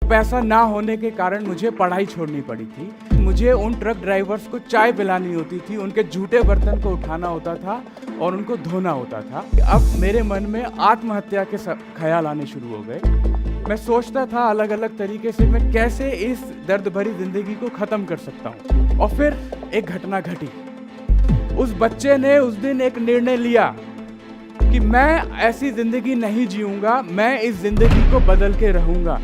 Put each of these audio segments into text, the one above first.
पैसा ना होने के कारण मुझे पढ़ाई छोड़नी पड़ी थी। मुझे उन ट्रक ड्राइवर्स को चाय पिलानी होती थी, उनके झूठे बर्तन को उठाना होता था और उनको धोना होता था। अब मेरे मन में आत्महत्या के ख्याल आने शुरू हो गए। मैं सोचता था अलग अलग तरीके से मैं कैसे इस दर्द भरी जिंदगी को ख़त्म कर सकता हूँ। और फिर एक घटना घटी। उस बच्चे ने उस दिन एक निर्णय लिया कि मैं ऐसी ज़िंदगी नहीं जीऊँगा, मैं इस ज़िंदगी को बदल के रहूँगा।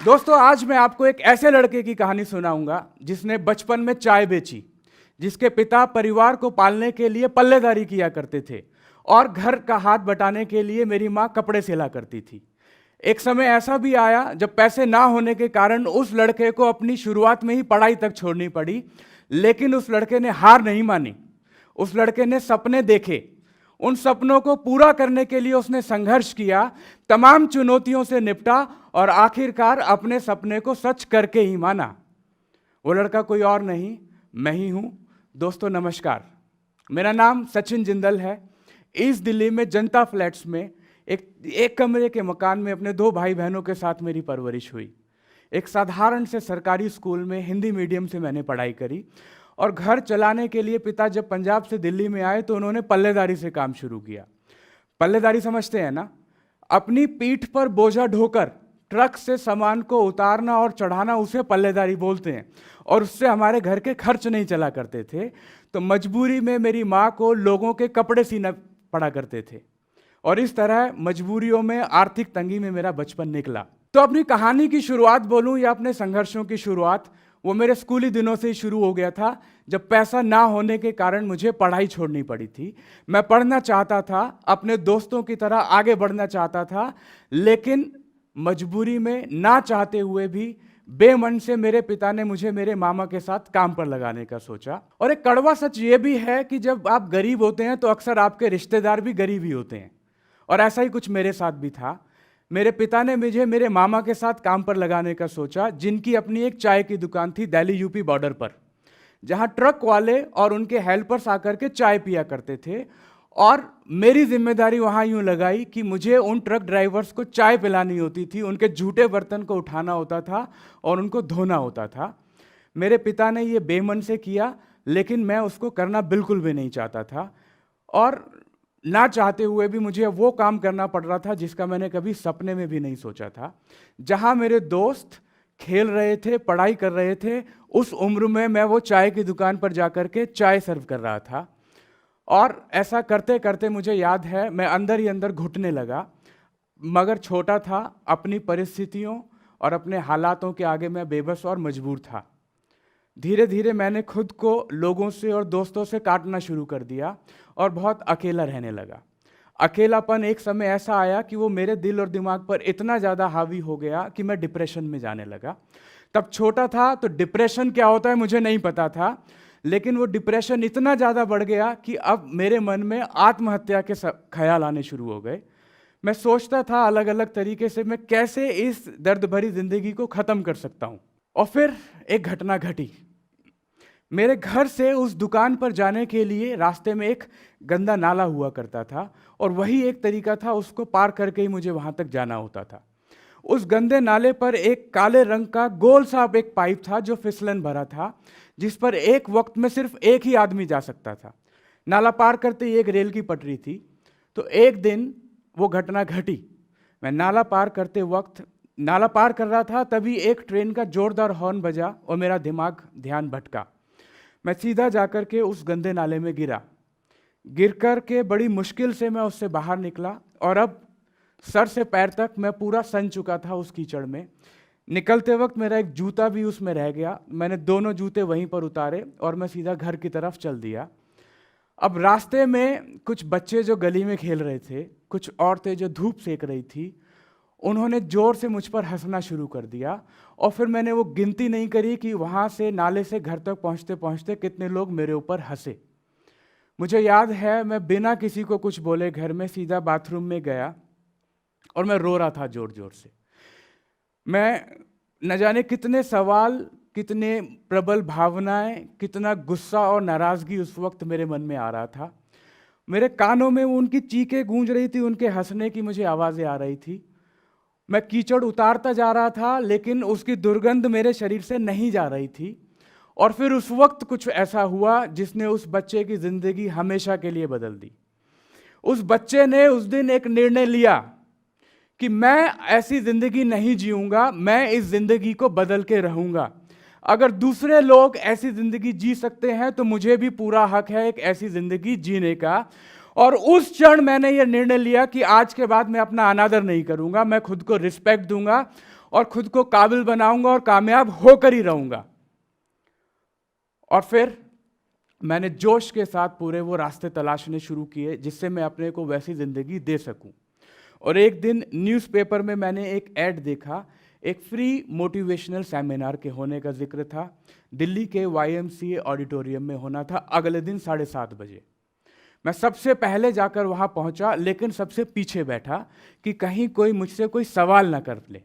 दोस्तों, आज मैं आपको एक ऐसे लड़के की कहानी सुनाऊंगा जिसने बचपन में चाय बेची, जिसके पिता परिवार को पालने के लिए पल्लेदारी किया करते थे और घर का हाथ बटाने के लिए मेरी माँ कपड़े सिला करती थी। एक समय ऐसा भी आया जब पैसे ना होने के कारण उस लड़के को अपनी शुरुआत में ही पढ़ाई तक छोड़नी पड़ी, लेकिन उस लड़के ने हार नहीं मानी। उस लड़के ने सपने देखे, उन सपनों को पूरा करने के लिए उसने संघर्ष किया, तमाम चुनौतियों से निपटा और आखिरकार अपने सपने को सच करके ही माना। वो लड़का कोई और नहीं, मैं ही हूँ। दोस्तों नमस्कार, मेरा नाम सचिन जिंदल है। ईस्ट दिल्ली में जनता फ्लैट्स में एक कमरे के मकान में अपने 2 भाई बहनों के साथ मेरी परवरिश हुई। एक साधारण से सरकारी स्कूल में हिंदी मीडियम से मैंने पढ़ाई करी और घर चलाने के लिए पिता जब पंजाब से दिल्ली में आए तो उन्होंने पल्लेदारी से काम शुरू किया। पल्लेदारी समझते हैं ना? अपनी पीठ पर बोझा ढोकर ट्रक से सामान को उतारना और चढ़ाना, उसे पल्लेदारी बोलते हैं। और उससे हमारे घर के खर्च नहीं चला करते थे, तो मजबूरी में मेरी माँ को लोगों के कपड़े सीना पड़ा करते थे और इस तरह मजबूरियों में, आर्थिक तंगी में मेरा बचपन निकला। तो अपनी कहानी की शुरुआत बोलूं या अपने संघर्षों की शुरुआत, वो मेरे स्कूली दिनों से ही शुरू हो गया था, जब पैसा ना होने के कारण मुझे पढ़ाई छोड़नी पड़ी थी। मैं पढ़ना चाहता था, अपने दोस्तों की तरह आगे बढ़ना चाहता था, लेकिन मजबूरी में, ना चाहते हुए भी, बेमन से मेरे पिता ने मुझे मेरे मामा के साथ काम पर लगाने का सोचा। और एक कड़वा सच ये भी है कि जब आप गरीब होते हैं तो अक्सर आपके रिश्तेदार भी गरीब ही होते हैं, और ऐसा ही कुछ मेरे साथ भी था। मेरे पिता ने मुझे मेरे मामा के साथ काम पर लगाने का सोचा, जिनकी अपनी एक चाय की दुकान थी दिल्ली यूपी बॉर्डर पर, जहां ट्रक वाले और उनके हेल्पर्स आकर के चाय पिया करते थे। और मेरी जिम्मेदारी वहां यूं लगाई कि मुझे उन ट्रक ड्राइवर्स को चाय पिलानी होती थी, उनके झूठे बर्तन को उठाना होता था और उनको धोना होता था। मेरे पिता ने ये बेमन से किया, लेकिन मैं उसको करना बिल्कुल भी नहीं चाहता था और ना चाहते हुए भी मुझे वो काम करना पड़ रहा था जिसका मैंने कभी सपने में भी नहीं सोचा था। जहां मेरे दोस्त खेल रहे थे, पढ़ाई कर रहे थे, उस उम्र में मैं वो चाय की दुकान पर जाकर के चाय सर्व कर रहा था। और ऐसा करते करते मुझे याद है मैं अंदर ही अंदर घुटने लगा, मगर छोटा था, अपनी परिस्थितियों और अपने हालातों के आगे मैं बेबस और मजबूर था। धीरे धीरे मैंने खुद को लोगों से और दोस्तों से काटना शुरू कर दिया और बहुत अकेला रहने लगा। अकेलापन एक समय ऐसा आया कि वो मेरे दिल और दिमाग पर इतना ज़्यादा हावी हो गया कि मैं डिप्रेशन में जाने लगा। तब छोटा था तो डिप्रेशन क्या होता है मुझे नहीं पता था, लेकिन वो डिप्रेशन इतना ज़्यादा बढ़ गया कि अब मेरे मन में आत्महत्या के ख्याल आने शुरू हो गए। मैं सोचता था अलग अलग तरीके से मैं कैसे इस दर्द भरी जिंदगी को ख़त्म कर सकता हूँ। और फिर एक घटना घटी। मेरे घर से उस दुकान पर जाने के लिए रास्ते में एक गंदा नाला हुआ करता था और वही एक तरीका था, उसको पार करके ही मुझे वहाँ तक जाना होता था। उस गंदे नाले पर एक काले रंग का गोल सा एक पाइप था जो फिसलन भरा था, जिस पर एक वक्त में सिर्फ एक ही आदमी जा सकता था। नाला पार करते ही एक रेल की पटरी थी। तो एक दिन वो घटना घटी। मैं नाला पार करते वक्त नाला पार कर रहा था, तभी एक ट्रेन का जोरदार हॉर्न बजा और मेरा ध्यान भटका। मैं सीधा जाकर के उस गंदे नाले में गिरा। गिर कर के बड़ी मुश्किल से मैं उससे बाहर निकला और अब सर से पैर तक मैं पूरा सन चुका था उस कीचड़ में। निकलते वक्त मेरा एक जूता भी उसमें रह गया। मैंने दोनों जूते वहीं पर उतारे और मैं सीधा घर की तरफ चल दिया। अब रास्ते में कुछ बच्चे जो गली में खेल रहे थे, कुछ औरतें जो धूप सेक रही थी, उन्होंने जोर से मुझ पर हंसना शुरू कर दिया। और फिर मैंने वो गिनती नहीं करी कि वहाँ से नाले से घर तक पहुँचते पहुँचते कितने लोग मेरे ऊपर हंसे। मुझे याद है मैं बिना किसी को कुछ बोले घर में सीधा बाथरूम में गया और मैं रो रहा था जोर जोर से। मैं न जाने कितने सवाल कितने प्रबल भावनाएं, कितना गुस्सा और नाराजगी उस वक्त मेरे मन में आ रहा था। मेरे कानों में उनकी चीखें गूंज रही थी, उनके हंसने की मुझे आवाज़ें आ रही थी। मैं कीचड़ उतारता जा रहा था, लेकिन उसकी दुर्गंध मेरे शरीर से नहीं जा रही थी। और फिर उस वक्त कुछ ऐसा हुआ जिसने उस बच्चे की जिंदगी हमेशा के लिए बदल दी। उस बच्चे ने उस दिन एक निर्णय लिया कि मैं ऐसी जिंदगी नहीं जीऊंगा, मैं इस जिंदगी को बदल के रहूंगा। अगर दूसरे लोग ऐसी जिंदगी जी सकते हैं तो मुझे भी पूरा हक है एक ऐसी जिंदगी जीने का। और उस क्षण मैंने यह निर्णय लिया कि आज के बाद मैं अपना अनादर नहीं करूंगा, मैं खुद को रिस्पेक्ट दूंगा और खुद को काबिल बनाऊंगा और कामयाब होकर ही रहूंगा। और फिर मैंने जोश के साथ पूरे वो रास्ते तलाशने शुरू किए जिससे मैं अपने को वैसी जिंदगी दे सकूं। और एक दिन न्यूज़पेपर में मैंने एक ऐड देखा, एक फ्री मोटिवेशनल सेमिनार के होने का जिक्र था। दिल्ली के YMCA ऑडिटोरियम में होना था, अगले दिन 7:30 बजे। मैं सबसे पहले जाकर वहां पहुंचा, लेकिन सबसे पीछे बैठा कि कहीं कोई मुझसे कोई सवाल ना कर ले।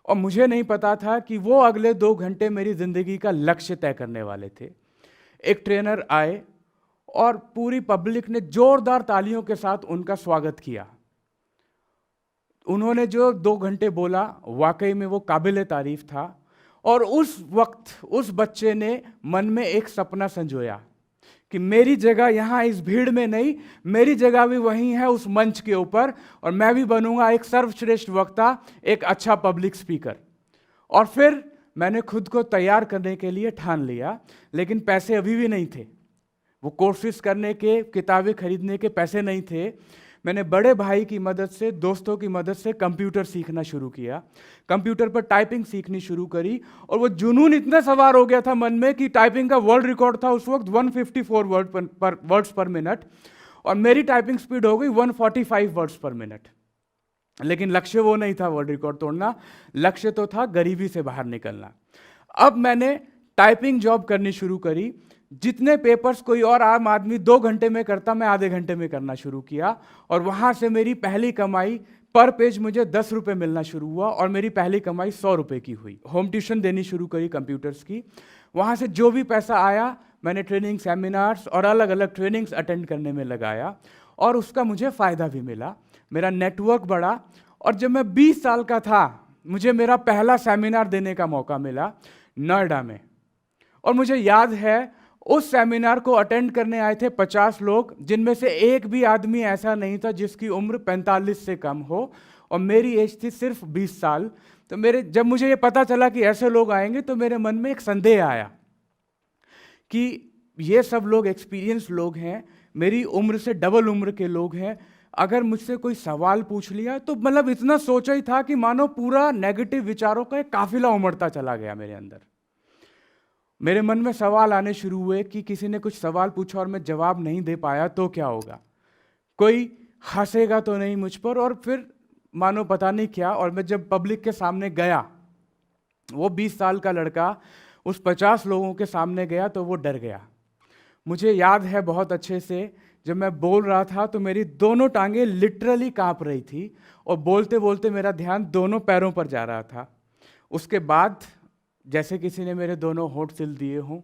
और मुझे नहीं पता था कि वो अगले 2 घंटे मेरी जिंदगी का लक्ष्य तय करने वाले थे। एक ट्रेनर आए और पूरी पब्लिक ने जोरदार तालियों के साथ उनका स्वागत किया। उन्होंने जो 2 घंटे बोला, वाकई में वो काबिल तारीफ था। और उस वक्त उस बच्चे ने मन में एक सपना संजोया कि मेरी जगह यहाँ इस भीड़ में नहीं, मेरी जगह भी वहीं है उस मंच के ऊपर, और मैं भी बनूंगा एक सर्वश्रेष्ठ वक्ता, एक अच्छा पब्लिक स्पीकर। और फिर मैंने खुद को तैयार करने के लिए ठान लिया, लेकिन पैसे अभी भी नहीं थे। वो कोर्सेज करने के, किताबें खरीदने के पैसे नहीं थे। मैंने बड़े भाई की मदद से, दोस्तों की मदद से कंप्यूटर सीखना शुरू किया, कंप्यूटर पर टाइपिंग सीखनी शुरू करी। और वो जुनून इतना सवार हो गया था मन में कि टाइपिंग का वर्ल्ड रिकॉर्ड था उस वक्त 154 वर्ड्स पर मिनट, और मेरी टाइपिंग स्पीड हो गई 145 वर्ड्स पर मिनट। लेकिन लक्ष्य वो नहीं था वर्ल्ड रिकॉर्ड तोड़ना, लक्ष्य तो था गरीबी से बाहर निकलना। अब मैंने टाइपिंग जॉब करनी शुरू करी। जितने पेपर्स कोई और आम आदमी 2 घंटे में करता, मैं आधे घंटे में करना शुरू किया। और वहां से मेरी पहली कमाई, पर पेज मुझे 10 रुपये मिलना शुरू हुआ, और मेरी पहली कमाई 100 रुपये की हुई। होम ट्यूशन देनी शुरू करी कंप्यूटर्स की। वहां से जो भी पैसा आया मैंने ट्रेनिंग सेमिनार्स और अलग अलग ट्रेनिंग्स अटेंड करने में लगाया, और उसका मुझे फ़ायदा भी मिला। मेरा नेटवर्क बढ़ा। और जब मैं 20 साल का था, मुझे मेरा पहला सेमिनार देने का मौका मिला नोएडा में। और मुझे याद है उस सेमिनार को अटेंड करने आए थे 50 लोग, जिनमें से एक भी आदमी ऐसा नहीं था जिसकी उम्र 45 से कम हो, और मेरी एज थी सिर्फ 20 साल। तो जब मुझे ये पता चला कि ऐसे लोग आएंगे, तो मेरे मन में एक संदेह आया कि ये सब लोग एक्सपीरियंस लोग हैं, मेरी उम्र से डबल उम्र के लोग हैं। अगर मुझसे कोई सवाल पूछ लिया तो मतलब इतना सोचा ही था कि मानो पूरा नेगेटिव विचारों का एक काफिला उमड़ता चला गया मेरे अंदर। मेरे मन में सवाल आने शुरू हुए कि किसी ने कुछ सवाल पूछा और मैं जवाब नहीं दे पाया तो क्या होगा, कोई हंसेगा तो नहीं मुझ पर, और फिर मानो पता नहीं क्या। और मैं जब पब्लिक के सामने गया, वो 20 साल का लड़का उस 50 लोगों के सामने गया तो वो डर गया। मुझे याद है बहुत अच्छे से, जब मैं बोल रहा था तो मेरी दोनों टांगें लिटरली कांप रही थी, और बोलते बोलते मेरा ध्यान दोनों पैरों पर जा रहा था। उसके बाद जैसे किसी ने मेरे दोनों होंठ सिल दिए हों,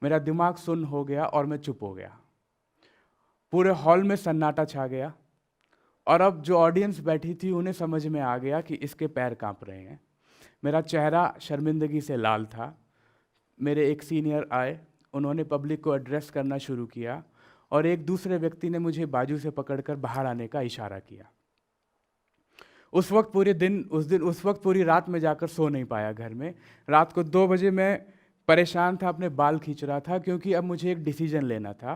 मेरा दिमाग सुन्न हो गया और मैं चुप हो गया। पूरे हॉल में सन्नाटा छा गया, और अब जो ऑडियंस बैठी थी उन्हें समझ में आ गया कि इसके पैर कांप रहे हैं। मेरा चेहरा शर्मिंदगी से लाल था। मेरे एक सीनियर आए, उन्होंने पब्लिक को एड्रेस करना शुरू किया, और एक दूसरे व्यक्ति ने मुझे बाजू से पकड़कर बाहर आने का इशारा किया। उस वक्त पूरी रात में जाकर सो नहीं पाया घर में। रात को 2 बजे मैं परेशान था, अपने बाल खींच रहा था, क्योंकि अब मुझे एक डिसीजन लेना था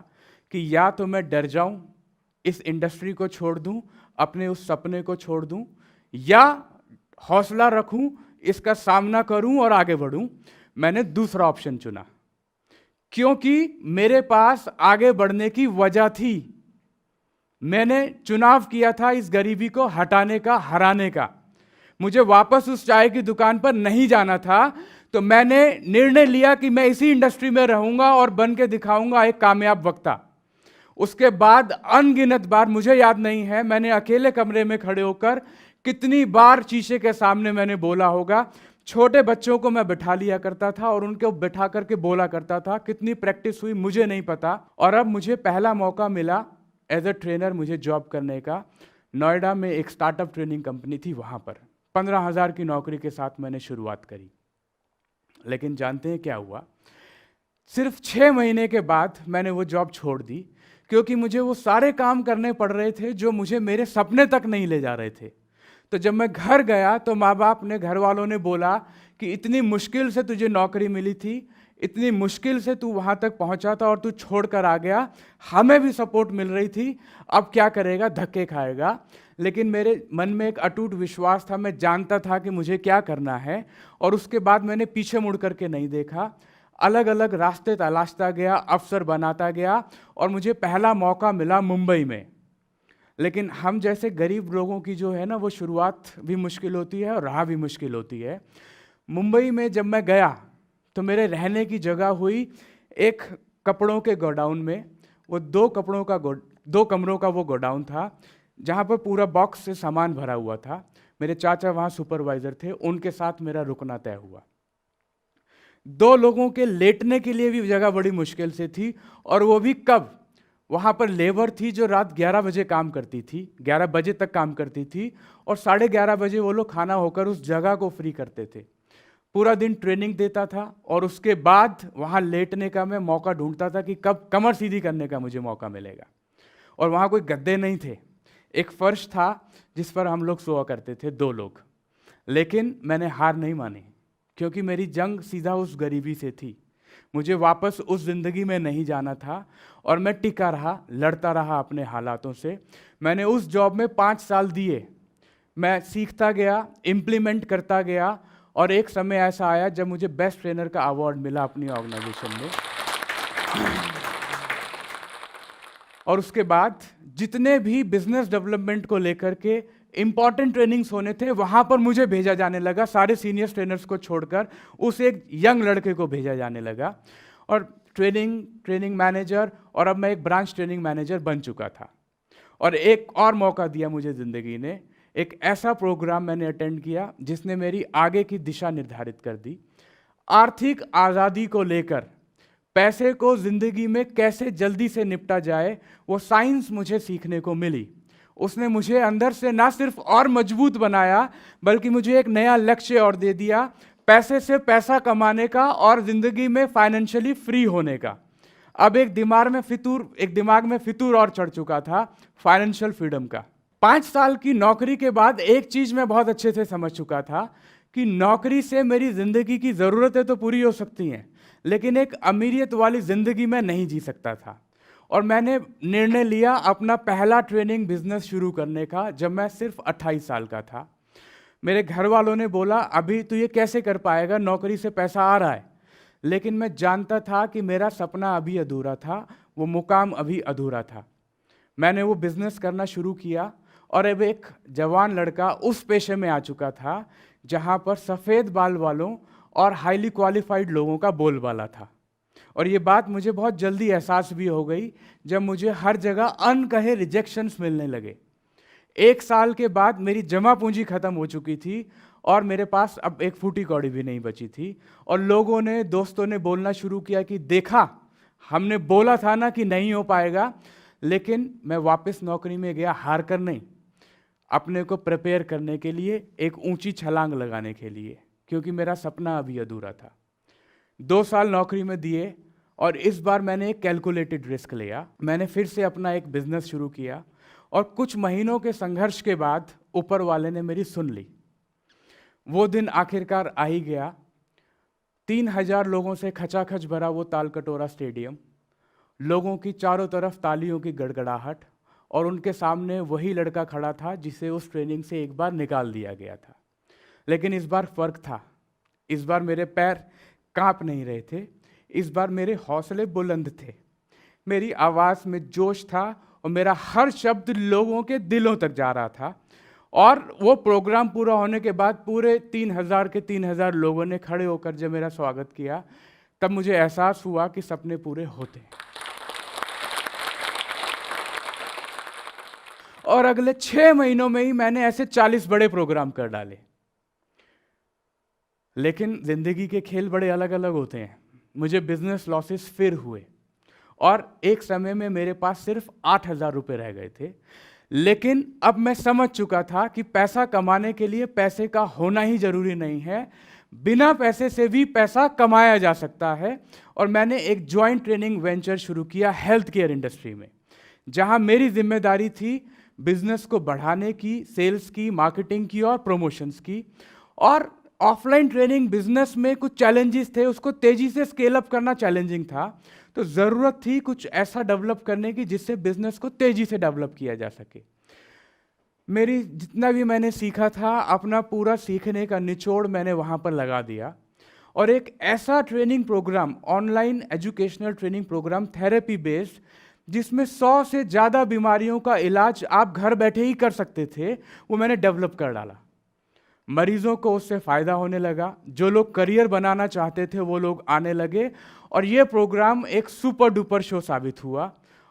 कि या तो मैं डर जाऊं, इस इंडस्ट्री को छोड़ दूं, अपने उस सपने को छोड़ दूं, या हौसला रखूं, इसका सामना करूं और आगे बढ़ूं। मैंने दूसरा ऑप्शन चुना, क्योंकि मेरे पास आगे बढ़ने की वजह थी। मैंने चुनाव किया था इस गरीबी को हटाने का, हराने का। मुझे वापस उस चाय की दुकान पर नहीं जाना था, तो मैंने निर्णय लिया कि मैं इसी इंडस्ट्री में रहूंगा और बन के दिखाऊंगा एक कामयाब वक्ता। उसके बाद अनगिनत बार, मुझे याद नहीं है मैंने अकेले कमरे में खड़े होकर कितनी बार शीशे के सामने मैंने बोला होगा छोटे बच्चों को मैं बिठा लिया करता था और उनको बिठा करके बोला करता था। कितनी प्रैक्टिस हुई मुझे नहीं पता। और अब मुझे पहला मौका मिला एज अ ट्रेनर मुझे जॉब करने का। नोएडा में एक स्टार्टअप ट्रेनिंग कंपनी थी, वहाँ पर 15,000 की नौकरी के साथ मैंने शुरुआत करी। लेकिन जानते हैं क्या हुआ? सिर्फ 6 महीने के बाद मैंने वो जॉब छोड़ दी, क्योंकि मुझे वो सारे काम करने पड़ रहे थे जो मुझे मेरे सपने तक नहीं ले जा रहे थे। तो जब मैं घर गया तो माँ बाप ने, घर वालों ने बोला कि इतनी मुश्किल से तुझे नौकरी मिली थी, इतनी मुश्किल से तू वहाँ तक पहुँचा था और तू छोड़ कर आ गया, हमें भी सपोर्ट मिल रही थी, अब क्या करेगा, धक्के खाएगा। लेकिन मेरे मन में एक अटूट विश्वास था, मैं जानता था कि मुझे क्या करना है। और उसके बाद मैंने पीछे मुड़ करके नहीं देखा, अलग अलग रास्ते तलाशता गया, अवसर बनाता गया और मुझे पहला मौका मिला मुंबई में। लेकिन हम जैसे गरीब लोगों की जो है ना, वो शुरुआत भी मुश्किल होती है और राह भी मुश्किल होती है। मुंबई में जब मैं गया तो मेरे रहने की जगह हुई एक कपड़ों के गोडाउन में। वो 2 कमरों का वो गोडाउन था, जहाँ पर पूरा बॉक्स से सामान भरा हुआ था। मेरे चाचा वहाँ सुपरवाइजर थे, उनके साथ मेरा रुकना तय हुआ। 2 लोगों के लेटने के लिए भी जगह बड़ी मुश्किल से थी, और वो भी कब? वहाँ पर लेबर थी जो रात 11 बजे काम करती थी, 11 बजे तक काम करती थी, और 11:30 बजे वो लोग खाना होकर उस जगह को फ्री करते थे। पूरा दिन ट्रेनिंग देता था और उसके बाद वहाँ लेटने का मैं मौका ढूंढता था कि कब कमर सीधी करने का मुझे मौका मिलेगा। और वहाँ कोई गद्दे नहीं थे, एक फर्श था जिस पर हम लोग सोया करते थे, 2 लोग। लेकिन मैंने हार नहीं मानी, क्योंकि मेरी जंग सीधा उस गरीबी से थी। मुझे वापस उस ज़िंदगी में नहीं जाना था और मैं टिका रहा, लड़ता रहा अपने हालातों से। मैंने उस जॉब में 5 साल दिए, मैं सीखता गया, इम्प्लीमेंट करता गया, और एक समय ऐसा आया जब मुझे बेस्ट ट्रेनर का अवार्ड मिला अपनी ऑर्गेनाइजेशन में। और उसके बाद जितने भी बिजनेस डेवलपमेंट को लेकर के इंपॉर्टेंट ट्रेनिंग्स होने थे, वहाँ पर मुझे भेजा जाने लगा। सारे सीनियर ट्रेनर्स को छोड़कर उस एक यंग लड़के को भेजा जाने लगा, और ट्रेनिंग मैनेजर, और अब मैं एक ब्रांच ट्रेनिंग मैनेजर बन चुका था। और एक और मौका दिया मुझे ज़िंदगी ने, एक ऐसा प्रोग्राम मैंने अटेंड किया जिसने मेरी आगे की दिशा निर्धारित कर दी। आर्थिक आज़ादी को लेकर, पैसे को ज़िंदगी में कैसे जल्दी से निपटा जाए, वो साइंस मुझे सीखने को मिली। उसने मुझे अंदर से ना सिर्फ और मजबूत बनाया, बल्कि मुझे एक नया लक्ष्य और दे दिया, पैसे से पैसा कमाने का और ज़िंदगी में फाइनेंशियली फ्री होने का। अब एक दिमाग में फितूर और चढ़ चुका था, फाइनेंशियल फ्रीडम का। 5 साल की नौकरी के बाद एक चीज़ मैं बहुत अच्छे से समझ चुका था कि नौकरी से मेरी ज़िंदगी की ज़रूरतें तो पूरी हो सकती हैं, लेकिन एक अमीरियत वाली ज़िंदगी में नहीं जी सकता था। और मैंने निर्णय लिया अपना पहला ट्रेनिंग बिजनेस शुरू करने का, जब मैं सिर्फ 28 साल का था। मेरे घर वालों ने बोला, अभी तू ये कैसे कर पाएगा, नौकरी से पैसा आ रहा है। लेकिन मैं जानता था कि मेरा सपना अभी अधूरा था, वो मुकाम अभी अधूरा था। मैंने वो बिजनेस करना शुरू किया, और अब एक जवान लड़का उस पेशे में आ चुका था जहाँ पर सफ़ेद बाल वालों और हाईली क्वालिफाइड लोगों का बोलबाला था। और ये बात मुझे बहुत जल्दी एहसास भी हो गई जब मुझे हर जगह अनकहे रिजेक्शंस मिलने लगे। 1 साल के बाद मेरी जमा पूंजी खत्म हो चुकी थी और मेरे पास अब एक फूटी कौड़ी भी नहीं बची थी। और लोगों ने, दोस्तों ने बोलना शुरू किया कि देखा, हमने बोला था ना कि नहीं हो पाएगा। लेकिन मैं वापस नौकरी में गया, हार कर नहीं, अपने को प्रिपेयर करने के लिए, एक ऊंची छलांग लगाने के लिए, क्योंकि मेरा सपना अभी अधूरा था। 2 साल नौकरी में दिए और इस बार मैंने एक कैलकुलेटेड रिस्क लिया। मैंने फिर से अपना एक बिजनेस शुरू किया, और कुछ महीनों के संघर्ष के बाद ऊपर वाले ने मेरी सुन ली। वो दिन आखिरकार आ ही गया। 3000 लोगों से खचाखच भरा वो तालकटोरा स्टेडियम, लोगों की चारों तरफ तालियों की गड़गड़ाहट, और उनके सामने वही लड़का खड़ा था जिसे उस ट्रेनिंग से एक बार निकाल दिया गया था। लेकिन इस बार फर्क था, इस बार मेरे पैर कांप नहीं रहे थे, इस बार मेरे हौसले बुलंद थे, मेरी आवाज़ में जोश था, और मेरा हर शब्द लोगों के दिलों तक जा रहा था। और वो प्रोग्राम पूरा होने के बाद पूरे 3000 लोगों ने खड़े होकर जब मेरा स्वागत किया, तब मुझे एहसास हुआ कि सपने पूरे होते हैं। और अगले 6 महीनों में ही मैंने ऐसे 40 बड़े प्रोग्राम कर डाले। लेकिन ज़िंदगी के खेल बड़े अलग अलग होते हैं। मुझे बिजनेस लॉसेस फिर हुए और एक समय में मेरे पास सिर्फ 8,000 रुपये रह गए थे। लेकिन अब मैं समझ चुका था कि पैसा कमाने के लिए पैसे का होना ही जरूरी नहीं है, बिना पैसे से भी पैसा कमाया जा सकता है। और मैंने एक जॉइंट ट्रेनिंग वेंचर शुरू किया हेल्थ केयर इंडस्ट्री में, जहां मेरी जिम्मेदारी थी बिजनेस को बढ़ाने की, सेल्स की, मार्केटिंग की और प्रमोशंस की। और ऑफलाइन ट्रेनिंग बिजनेस में कुछ चैलेंजेस थे, उसको तेजी से स्केल अप करना चैलेंजिंग था, तो ज़रूरत थी कुछ ऐसा डेवलप करने की जिससे बिजनेस को तेजी से डेवलप किया जा सके। मेरी जितना भी मैंने सीखा था, अपना पूरा सीखने का निचोड़ मैंने वहाँ पर लगा दिया और एक ऐसा training program, online educational training program, therapy based, जिसमें 100 से ज़्यादा बीमारियों का इलाज आप घर बैठे ही कर सकते थे, वो मैंने डेवलप कर डाला। मरीजों को उससे फ़ायदा होने लगा, जो लोग करियर बनाना चाहते थे वो लोग आने लगे और ये प्रोग्राम एक सुपर डुपर शो साबित हुआ।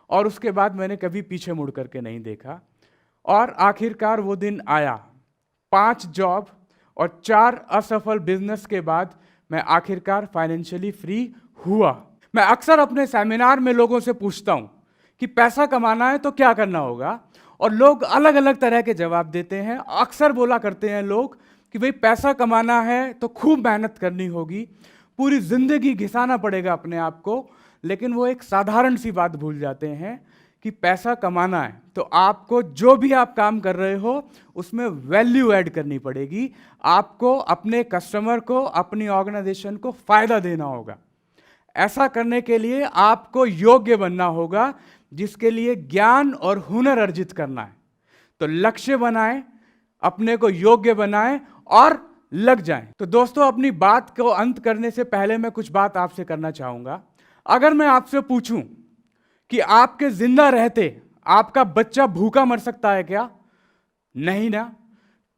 और उसके बाद मैंने कभी पीछे मुड़ करके नहीं देखा और आखिरकार वो दिन आया। 5 जॉब और 4 असफल बिजनेस के बाद मैं आखिरकार फाइनेंशियली फ्री हुआ। मैं अक्सर अपने सेमिनार में लोगों से पूछता हूँ कि पैसा कमाना है तो क्या करना होगा, और लोग अलग अलग तरह के जवाब देते हैं। अक्सर बोला करते हैं लोग कि भाई पैसा कमाना है तो खूब मेहनत करनी होगी, पूरी जिंदगी घिसाना पड़ेगा अपने आप को। लेकिन वो एक साधारण सी बात भूल जाते हैं कि पैसा कमाना है तो आपको जो भी आप काम कर रहे हो उसमें वैल्यू ऐड करनी पड़ेगी। आपको अपने कस्टमर को, अपनी ऑर्गेनाइजेशन को फायदा देना होगा। ऐसा करने के लिए आपको योग्य बनना होगा, जिसके लिए ज्ञान और हुनर अर्जित करना है। तो लक्ष्य बनाएं, अपने को योग्य बनाएं और लग जाएं। तो दोस्तों, अपनी बात को अंत करने से पहले मैं कुछ बात आपसे करना चाहूंगा। अगर मैं आपसे पूछूं कि आपके जिंदा रहते आपका बच्चा भूखा मर सकता है क्या? नहीं ना।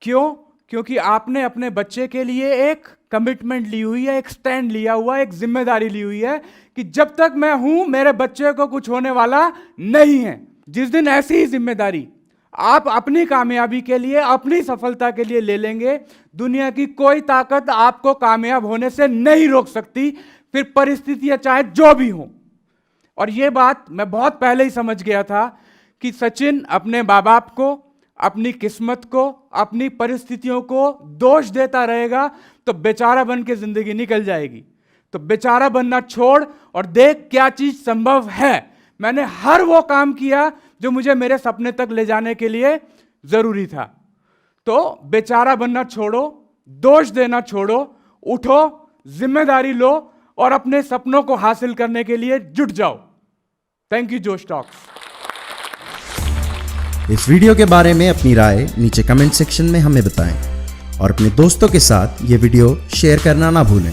क्यों? क्योंकि आपने अपने बच्चे के लिए एक कमिटमेंट ली हुई है, एक स्टैंड लिया हुआ है, एक जिम्मेदारी ली हुई है कि जब तक मैं हूं मेरे बच्चे को कुछ होने वाला नहीं है। जिस दिन ऐसी ही जिम्मेदारी आप अपनी कामयाबी के लिए, अपनी सफलता के लिए ले लेंगे, दुनिया की कोई ताकत आपको कामयाब होने से नहीं रोक सकती, फिर परिस्थितियां चाहे जो भी हो। और यह बात मैं बहुत पहले ही समझ गया था कि सचिन अपने माँ बाप को, अपनी किस्मत को, अपनी परिस्थितियों को दोष देता रहेगा तो बेचारा बन के जिंदगी निकल जाएगी। तो बेचारा बनना छोड़ और देख क्या चीज संभव है। मैंने हर वो काम किया जो मुझे मेरे सपने तक ले जाने के लिए जरूरी था। तो बेचारा बनना छोड़ो, दोष देना छोड़ो, उठो, जिम्मेदारी लो और अपने सपनों को हासिल करने के लिए जुट जाओ। थैंक यू जोश टॉक्स। इस वीडियो के बारे में अपनी राय नीचे कमेंट सेक्शन में हमें बताएं और अपने दोस्तों के साथ ये वीडियो शेयर करना ना भूलें।